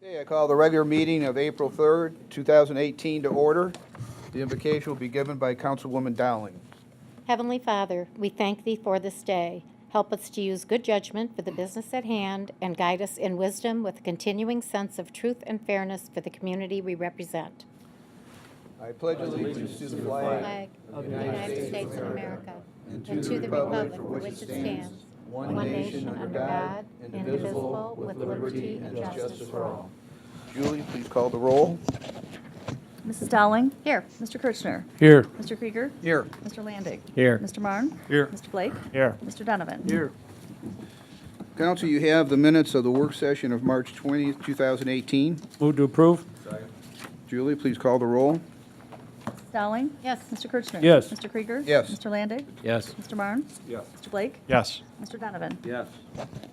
Okay, I call the regular meeting of April 3rd, 2018 to order. The invocation will be given by Councilwoman Dowling. Heavenly Father, we thank Thee for this day. Help us to use good judgment for the business at hand and guide us in wisdom with a continuing sense of truth and fairness for the community we represent. I pledge allegiance to the flag Flag of the United States of America and to the republic for which it stands, one nation under God, indivisible, with liberty and justice for all. Julie, please call the roll. Mrs. Dowling? Here. Mr. Kirchner? Here. Mr. Krieger? Here. Mr. Landig? Here. Mr. Marne? Here. Mr. Blake? Here. Mr. Donovan? Here. Council, you have the minutes of the work session of March 20th, 2018. Move to approve? Julie, please call the roll. Mrs. Dowling? Yes. Mr. Kirchner? Yes. Mr. Krieger? Yes. Mr. Landig? Yes. Mr. Marne? Yes. Mr. Blake? Yes. Mr. Donovan? Yes.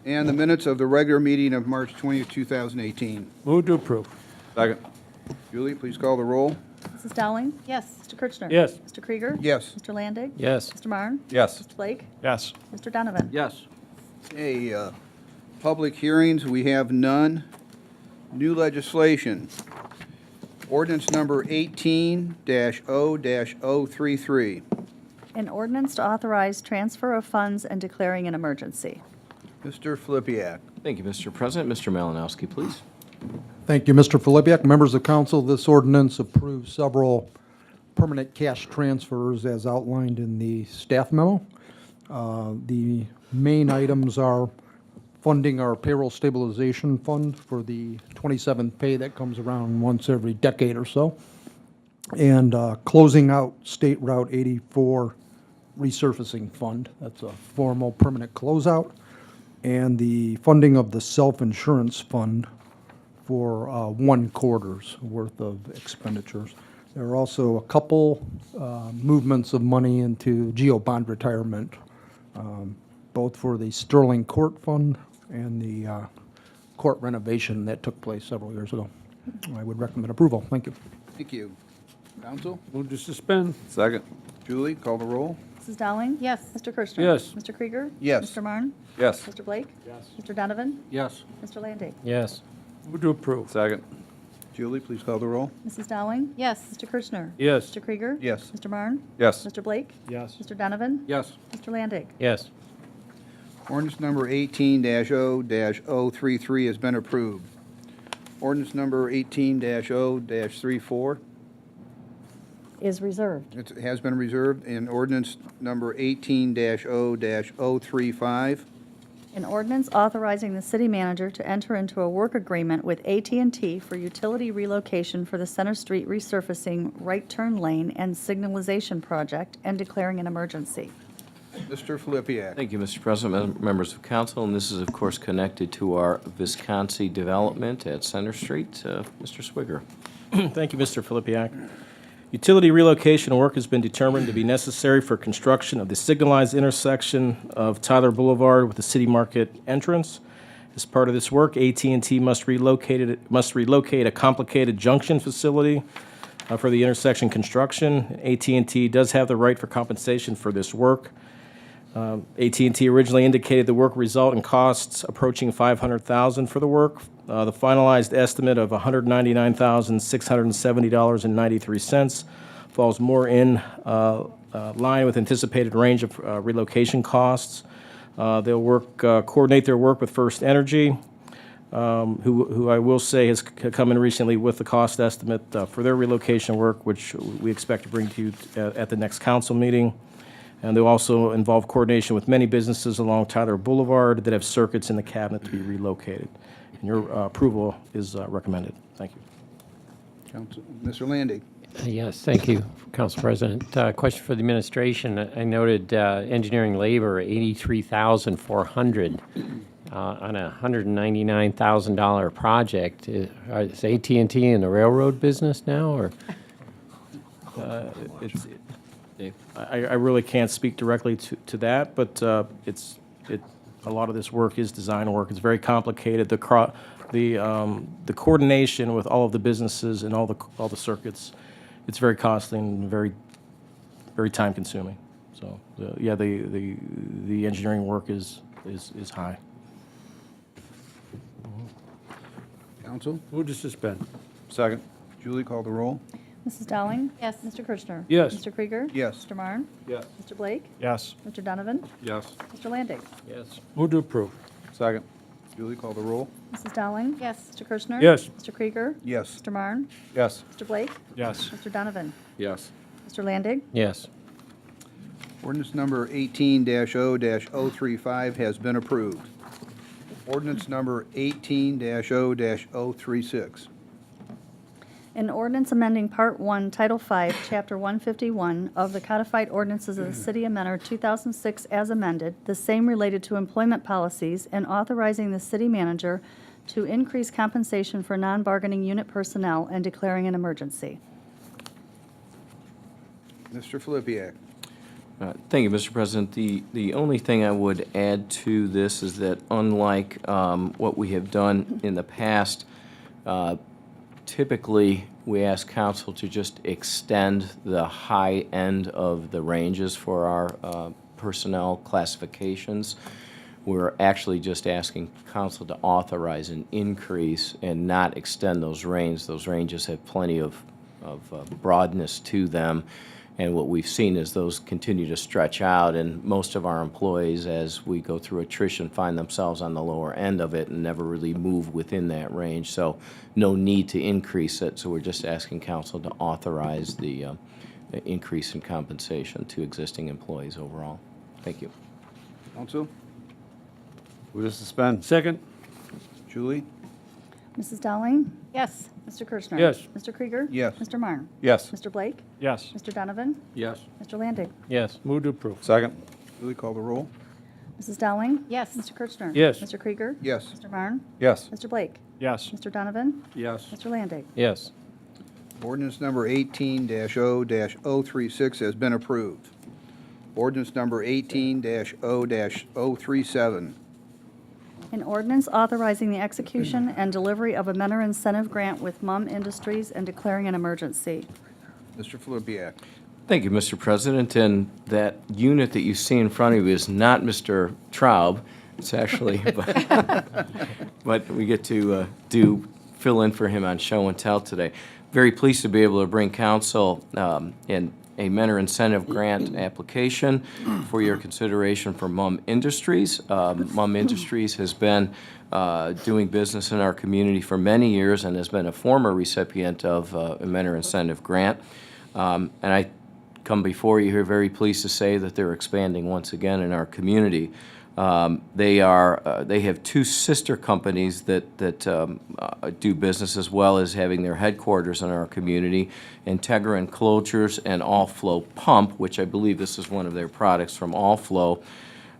And the minutes of the regular meeting of March 20th, 2018. Move to approve? Second. Julie, please call the roll. Mrs. Dowling? Yes. Mr. Kirchner? Yes. Mr. Krieger? Yes. Mr. Landig? Yes. Mr. Marne? Yes. Mr. Blake? Yes. Mr. Donovan? Yes. Okay, public hearings, we have none. New legislation. Ordinance number 18-0-033. An ordinance to authorize transfer of funds and declaring an emergency. Mr. Flipiak. Thank you, Mr. President. Mr. Malinowski, please. Thank you, Mr. Filipiak. Members of council, this ordinance approves several permanent cash transfers as outlined in the staff memo. The main items are funding our payroll stabilization fund for the 27th pay that comes around once every decade or so, and closing out State Route 84 resurfacing fund. That's a formal permanent closeout, and the funding of the self-insurance fund for 1 quarter's worth of expenditures. There are also a couple movements of money into GO bond retirement, both for the Sterling Court Fund and the court renovation that took place several years ago. I would recommend approval. Thank you. Thank you. Council? Move to suspend? Second. Julie, call the roll. Mrs. Dowling? Yes. Mr. Kirchner? Yes. Mr. Krieger? Yes. Mr. Marne? Yes. Mr. Blake? Yes. Mr. Donovan? Yes. Mr. Landig? Yes. Move to approve? Second. Julie, please call the roll. Mrs. Dowling? Yes. Mr. Kirchner? Yes. Mr. Krieger? Yes. Mr. Marne? Yes. Mr. Blake? Yes. Mr. Donovan? Yes. Mr. Landig? Yes. Ordinance number 18-0-033 has been approved. Ordinance number 18-0-34, Is reserved. it has been reserved. And ordinance number 18-0-035. An ordinance authorizing the city manager to enter into a work agreement with at and T for utility relocation for the Center Street resurfacing right turn lane and signalization project and declaring an emergency. Mr. Flipiak. Thank you, Mr. President, members of council, and this is, of course, connected to our Visconsi development at Center Street. Mr. Swigger. Thank you, Mr. Filipiak. Utility relocation work has been determined to be necessary for construction of the signalized intersection of Tyler Boulevard with the City Market entrance. As part of this work, at and T must relocate a complicated junction facility for the intersection construction. at and T does have the right for compensation for this work. at and T originally indicated the work result in costs approaching $500,000 for the work. The finalized estimate of $199,670.93 falls more in line with anticipated range of relocation costs. They'll coordinate their work with First Energy, who I will say has come in recently with the cost estimate for their relocation work, which we expect to bring to you at the next council meeting. And they'll also involve coordination with many businesses along Tyler Boulevard that have circuits in the cabinet to be relocated. And your approval is recommended. Thank you. Council, Mr. Landig. Yes, thank you, Council President. Question for the administration. I noted engineering labor, $83,400 on a $199,000 project. Is at and T in the railroad business now, or? I really can't speak directly to that, but a lot of this work is design work. It's very complicated. The coordination with all of the businesses and all the circuits, it's very costly and very time consuming. So yeah, the engineering work is high. Counsel? Move to suspend. Second. Julie, call the roll. Mrs. Dowling? Yes. Mr. Kirchner? Yes. Mr. Krieger? Yes. Mr. Marne? Yes. Mr. Blake? Yes. Mr. Donovan? Yes. Mr. Landig? Yes. Move to approve. Second. Julie, call the roll. Mrs. Dowling? Yes. Mr. Kirchner? Yes. Mr. Krieger? Yes. Mr. Marne? Yes. Mr. Blake? Yes. Mr. Donovan? Yes. Mr. Landig? Yes. Ordinance number 18-0-035 has been approved. Ordinance number 18-0-036. An ordinance amending Part 1, Title 5, Chapter 151 of the Codified Ordinances of the City of Mentor, 2006 as amended, the same related to employment policies, and authorizing the city manager to increase compensation for non-bargaining unit personnel and declaring an emergency. Mr. Filipiak. Thank you, Mr. President. The only thing I would add to this is that unlike what we have done in the past, typically we ask council to just extend the high end of the ranges for our personnel classifications. We're actually just asking council to authorize an increase and not extend those ranges. Those ranges have plenty of broadness to them. And what we've seen is those continue to stretch out, and most of our employees, as we go through attrition, find themselves on the lower end of it and never really move within that range. So no need to increase it, so we're just asking council to authorize the increase in compensation to existing employees overall. Thank you. Counsel? Move to suspend. Second. Julie? Mrs. Dowling? Yes. Mr. Kirchner? Yes. Mr. Krieger? Yes. Mr. Marne? Yes. Mr. Blake? Yes. Mr. Donovan? Yes. Mr. Landig? Yes. Move to approve. Second. Julie, call the roll. Mrs. Dowling? Yes. Mr. Kirchner? Yes. Mr. Krieger? Yes. Mr. Marne? Yes. Mr. Blake? Yes. Mr. Donovan? Yes. Mr. Landig? Yes. Ordinance number 18-0-036 has been approved. Ordinance number 18-0-037. An ordinance authorizing the execution and delivery of a Mentor incentive grant with MUM Industries and declaring an emergency. Mr. Filipiak. Thank you, Mr. President. And that unit that you see in front of you is not Mr. Traub. It's actually, but we get to fill in for him on show and tell today. Very pleased to be able to bring council in a Mentor incentive grant application for your consideration for MUM Industries. MUM Industries has been doing business in our community for many years and has been a former recipient of a Mentor incentive grant. And I come before you here very pleased to say that they're expanding once again in our community. They have two sister companies that do business as well as having their headquarters in our community, Integra Enclosures and All Flow Pump, which I believe this is one of their products from All Flow.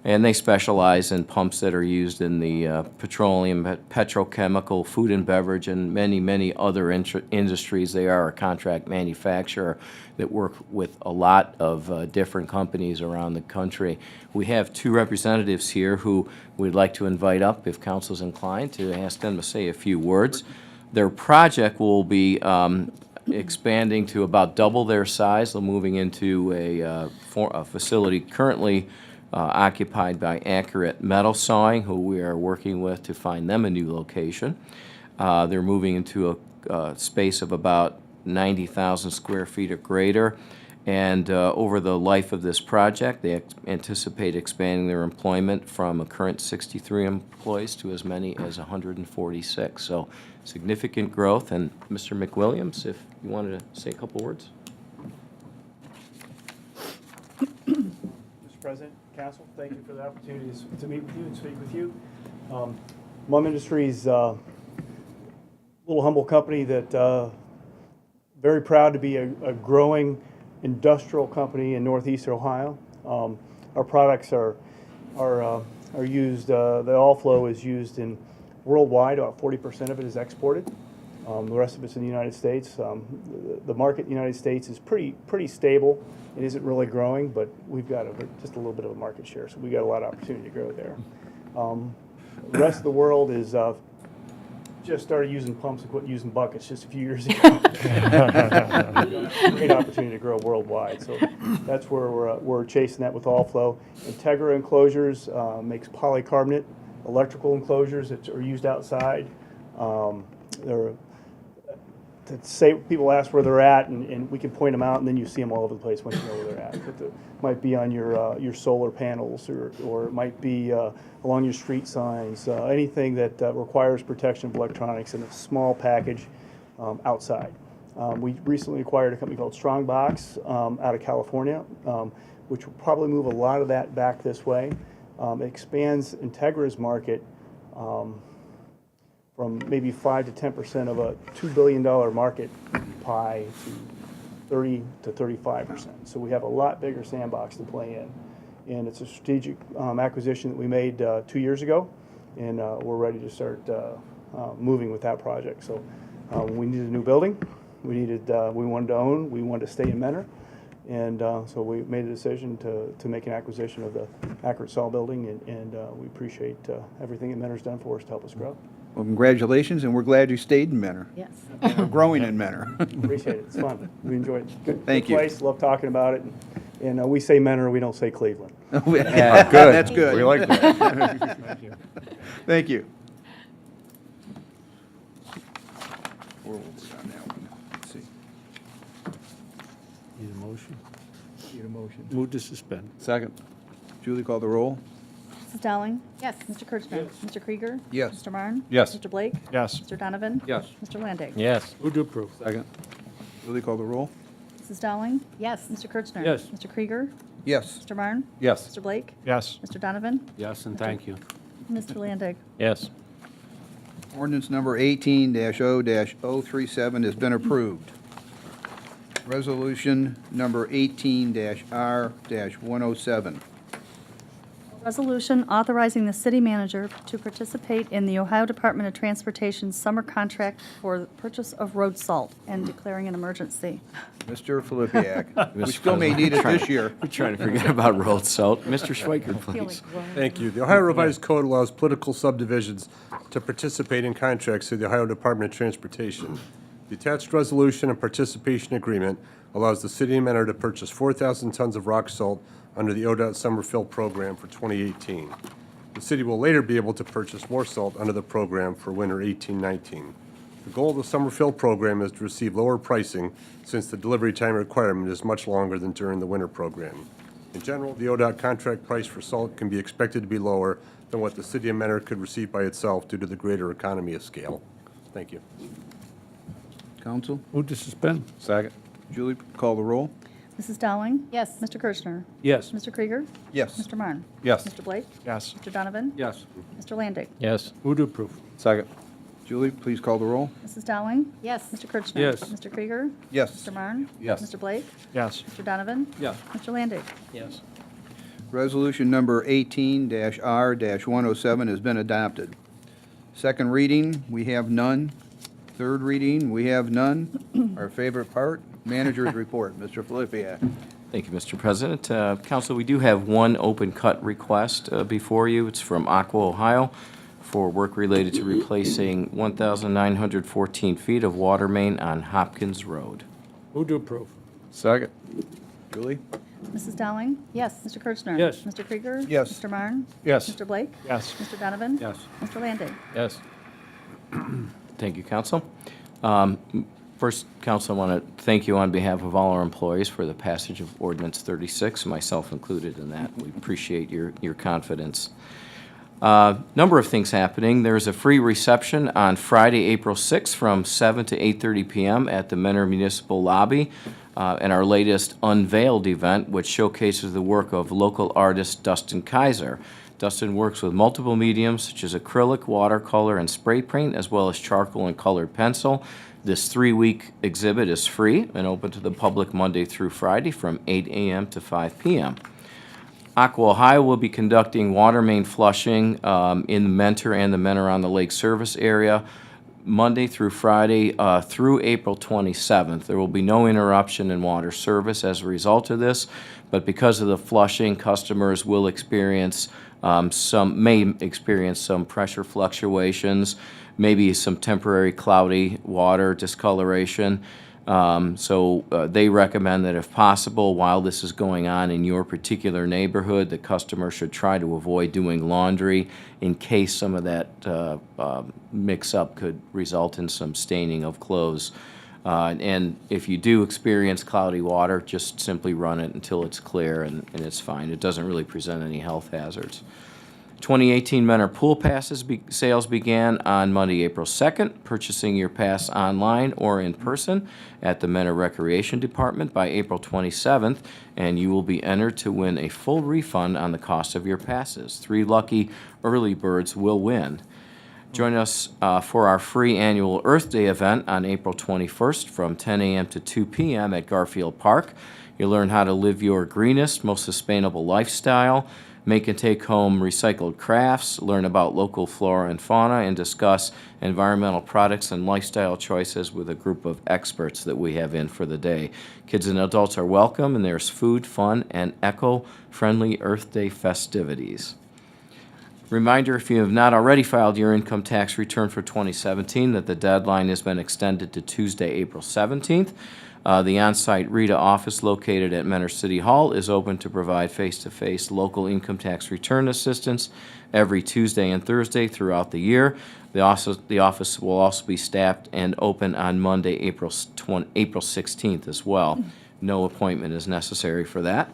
And they specialize in pumps that are used in the petroleum, petrochemical, food and beverage, and many, many other industries. They are a contract manufacturer that work with a lot of different companies around the country. We have two representatives here who we'd like to invite up, if council's inclined, to ask them to say a few words. Their project will be expanding to about double their size. They're moving into a facility currently occupied by Accurate Metal Sawing, who we are working with to find them a new location. They're moving into a space of about 90,000 square feet or greater. And over the life of this project, they anticipate expanding their employment from a current 63 employees to as many as 146. So significant growth. And Mr. McWilliams, if you wanted to say a couple words. Mr. President, Council, thank you for the opportunity to meet with you and speak with you. MUM Industries, a little humble company that very proud to be a growing industrial company in Northeast Ohio. Our products are used. The All Flow is used in worldwide. About 40% of it is exported. The rest of it's in the United States. The market in the United States is pretty stable. It isn't really growing, but we've got just a little bit of a market share, so we got a lot of opportunity to grow there. The rest of the world is just started using pumps and quit using buckets just a few years ago. Great opportunity to grow worldwide, so that's where we're chasing that with All Flow. Integra Enclosures makes polycarbonate electrical enclosures that are used outside. they're to say, people ask where they're at, and we can point them out, and then you see them all over the place once you know where they're at. But it might be on your solar panels, or it might be along your street signs, anything that requires protection of electronics in a small package outside. We recently acquired a company called Strongbox out of California, which will probably move a lot of that back this way. It expands Integra's market from maybe 5 to 10% of a $2 billion market pie to 30 to 35%. So we have a lot bigger sandbox to play in. And it's a strategic acquisition that we made 2 years ago, and we're ready to start moving with that project. So we needed a new building. We wanted to own. We wanted to stay in Mentor. And so we made a decision to make an acquisition of the Accurate Saw building, and we appreciate everything that Mentor's done for us to help us grow. Well, congratulations, and we're glad you stayed in Mentor. Yes. We're growing in Mentor. Appreciate it. It's fun. We enjoy it. Good, Thank good you. place. Love talking about it. And we say Mentor, we don't say Cleveland. Yeah, good. That's good. We like that. Thank you. Where were we on that one? Let's see. Need a motion? Need a motion. Move to suspend. Second. Julie, call the roll. Mrs. Dowling? Yes. Mr. Kirchner? Mr. Krieger? Yes. Mr. Marne? Yes. Mr. Blake? Yes. Mr. Donovan? Yes. Mr. Landig? Yes. Move to approve. Second. Julie, call the roll. Mrs. Dowling? Yes. Mr. Kirchner? Yes. Mr. Krieger? Yes. Mr. Marne? Yes. Mr. Blake? Yes. Mr. Donovan? Yes, and thank you. Mr. Landig? Yes. Ordinance number 18-0-037 has been approved. Resolution number 18-R-107. Resolution authorizing the city manager to participate in the Ohio Department of Transportation's summer contract for the purchase of road salt and declaring an emergency. Mr. Filipiak. We Mr. still may need it this year. We're trying to forget about road salt. Mr. Schweikert, please. Thank you. The Ohio Revised Code allows political subdivisions to participate in contracts through the Ohio Department of Transportation. The attached resolution and participation agreement allows the city of Mentor to purchase 4,000 tons of rock salt under the ODOT Summer Fill Program for 2018. The city will later be able to purchase more salt under the program for winter 18-19. The goal of the Summer Fill Program is to receive lower pricing since the delivery time requirement is much longer than during the winter program. In general, the ODOT contract price for salt can be expected to be lower than what the city of Mentor could receive by itself due to the greater economy of scale. Thank you. Council? Move to suspend. Second. Julie, call the roll. Mrs. Dowling? Yes. Mr. Kirchner? Yes. Mr. Krieger? Yes. Mr. Marne? Yes. Mr. Blake? Yes. Mr. Donovan? Yes. Mr. Landig? Yes. Move to approve. Second. Julie, please call the roll. Mrs. Dowling? Yes. Mr. Kirchner? Yes. Mr. Krieger? Yes. Mr. Marne? Yes. Mr. Blake? Yes. Mr. Donovan? Yes. Mr. Landig? Yes. Resolution number 18-R-107 has been adopted. Second reading, we have none. Third reading, we have none. Our favorite part, manager's report. Mr. Filipiak. Thank you, Mr. President. Council, we do have one open cut request before you. It's from Aqua, Ohio, for work related to replacing 1,914 feet of water main on Hopkins Road. Move to approve. Second. Julie? Mrs. Dowling? Yes. Mr. Kirchner? Yes. Mr. Krieger? Yes. Mr. Marne? Yes. Mr. Blake? Yes. Mr. Donovan? Yes. Mr. Landig? Yes. Thank you, Council. First, Council, I want to thank you on behalf of all our employees for the passage of Ordinance 36, myself included in that. We appreciate your confidence. Number of things happening. There's a free reception on Friday, April 6th from 7 to 8:30 p.m. at the Mentor Municipal Lobby, and our latest Unveiled event, which showcases the work of local artist Dustin Kaiser. Dustin works with multiple mediums such as acrylic, watercolor, and spray paint, as well as charcoal and colored pencil. This 3-week exhibit is free and open to the public Monday through Friday from 8 a.m. to 5 p.m. Aqua Ohio will be conducting water main flushing in the Mentor and the Mentor on the Lake service area Monday through Friday through April 27th. There will be no interruption in water service as a result of this, but because of the flushing, customers will experience may experience some pressure fluctuations, maybe some temporary cloudy water discoloration. So they recommend that if possible, while this is going on in your particular neighborhood, the customer should try to avoid doing laundry in case some of that mix-up could result in some staining of clothes. And if you do experience cloudy water, just simply run it until it's clear and it's fine. It doesn't really present any health hazards. 2018 Mentor Pool Passes sales began on Monday, April 2nd. Purchasing your pass online or in person at the Mentor Recreation Department by April 27th, and you will be entered to win a full refund on the cost of your passes. 3 lucky early birds will win. Join us for our free annual Earth Day event on April 21st from 10 a.m. to 2 p.m. at Garfield Park. You'll learn how to live your greenest, most sustainable lifestyle, make and take home recycled crafts, learn about local flora and fauna, and discuss environmental products and lifestyle choices with a group of experts that we have in for the day. Kids and adults are welcome, and there's food, fun, and eco-friendly Earth Day festivities. Reminder, if you have not already filed your income tax return for 2017, that the deadline has been extended to Tuesday, April 17th. The on-site RETA office located at Mentor City Hall is open to provide face-to-face local income tax return assistance every Tuesday and Thursday throughout the year. The office will also be staffed and open on Monday, April 16th as well. No appointment is necessary for that.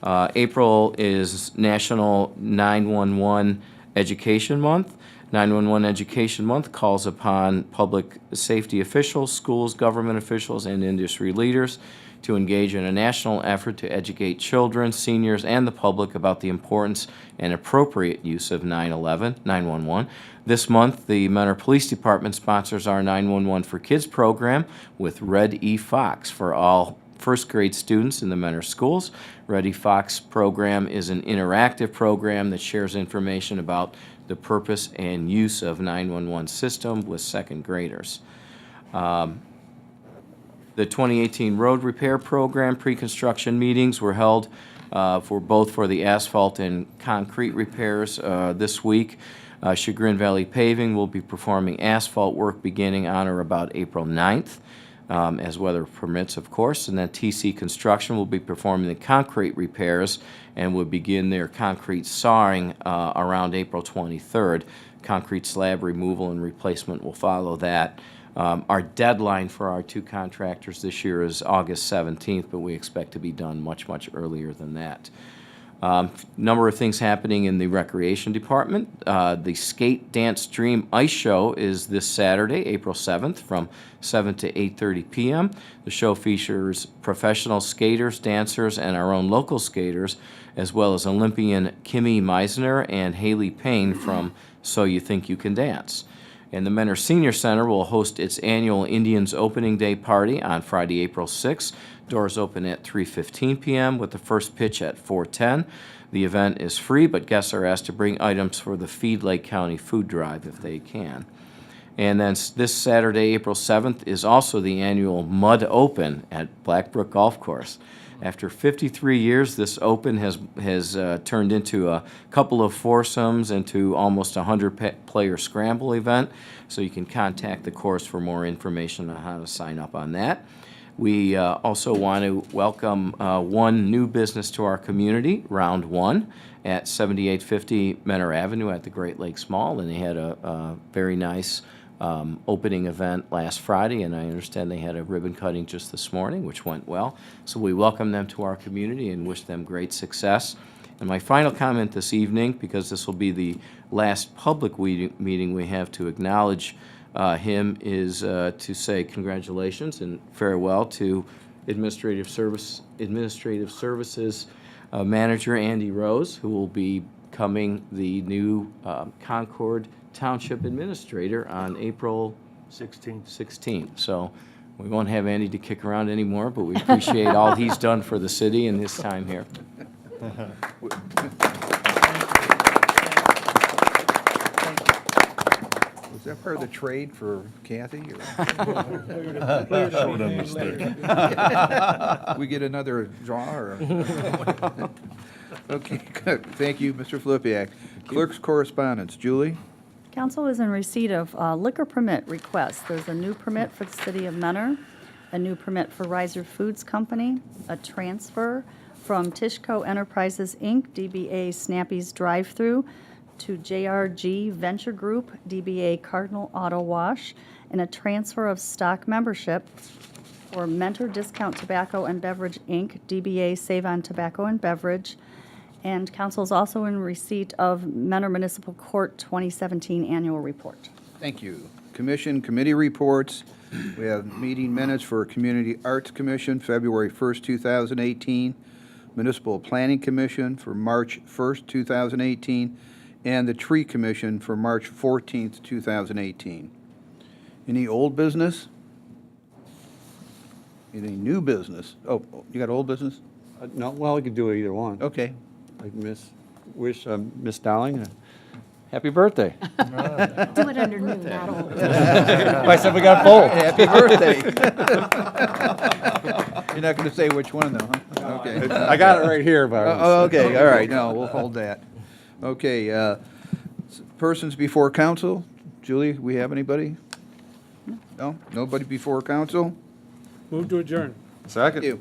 April is National 911 Education Month. 911 Education Month calls upon public safety officials, schools, government officials, and industry leaders to engage in a national effort to educate children, seniors, and the public about the importance and appropriate use of 911. This month, the Mentor Police Department sponsors our 911 for Kids program with Red E Fox for all first grade students in the Mentor schools. Red E Fox program is an interactive program that shares information about the purpose and use of 911 system with second graders. The 2018 road repair program pre-construction meetings were held for the asphalt and concrete repairs this week. Chagrin Valley Paving will be performing asphalt work beginning on or about April 9th. As weather permits, of course, and then TC Construction will be performing the concrete repairs and will begin their concrete sawing around April 23rd. Concrete slab removal and replacement will follow that. Our deadline for our 2 contractors this year is August 17th, but we expect to be done much, much earlier than that. Number of things happening in the Recreation Department. The Skate Dance Dream Ice Show is this Saturday, April 7th, from 7 to 8:30 p.m. The show features professional skaters, dancers, and our own local skaters, as well as Olympian Kimmy Meisner and Haley Payne from So You Think You Can Dance. And the Mentor Senior Center will host its annual Indians Opening Day party on Friday, April 6th. Doors open at 3:15 p.m. with the first pitch at 4:10. The event is free, but guests are asked to bring items for the Feed Lake County Food Drive if they can. And then this Saturday, April 7th, is also the annual Mud Open at Blackbrook Golf Course. After 53 years, this Open has turned into a couple of foursomes into almost a 100-player scramble event, so you can contact the course for more information on how to sign up on that. We also want to welcome one new business to our community, Round One, at 7850 Mentor Avenue at the Great Lakes Mall, and they had a very nice opening event last Friday, and I understand they had a ribbon cutting just this morning, which went well. So we welcome them to our community and wish them great success. And my final comment this evening, because this will be the last public meeting we have to acknowledge him, is to say congratulations and farewell to Administrative Services Manager Andy Rose, who will be becoming the new Concord Township Administrator on April 16th. So we won't have Andy to kick around anymore, but we appreciate all he's done for the city in his time here. Was that part of the trade for Kathy? We get another draw? Or? Okay, good. Thank you, Mr. Filipiak. Clerk's correspondence. Julie? Council is in receipt of liquor permit requests. There's a new permit for the city of Mentor a new permit for Riser Foods Company, a transfer from Tishco Enterprises, Inc., DBA Snappy's Drive-Thru, to JRG Venture Group, DBA Cardinal Auto Wash, and a transfer of stock membership for Mentor Discount Tobacco and Beverage, Inc., DBA Save on Tobacco and Beverage. And council is also in receipt of Mentor Municipal Court 2017 Annual Report. Thank you. Commission committee reports. We have meeting minutes for Community Arts Commission, February 1st, 2018, Municipal Planning Commission for March 1st, 2018, and the Tree Commission for March 14th, 2018. Any old business? Any new business? Oh, you got old business? No, well, we could do either one. Okay. Like wish Miss Dowling a happy birthday. Do it under new, not old. I said we got both. Happy birthday. You're not going to say which one, though, huh? Okay. I got it right here, but. Oh, okay, all right, no, we'll hold that. Okay, persons before council. Julie, we have anybody? No? Nobody before council? Move to adjourn. Thank Second. you.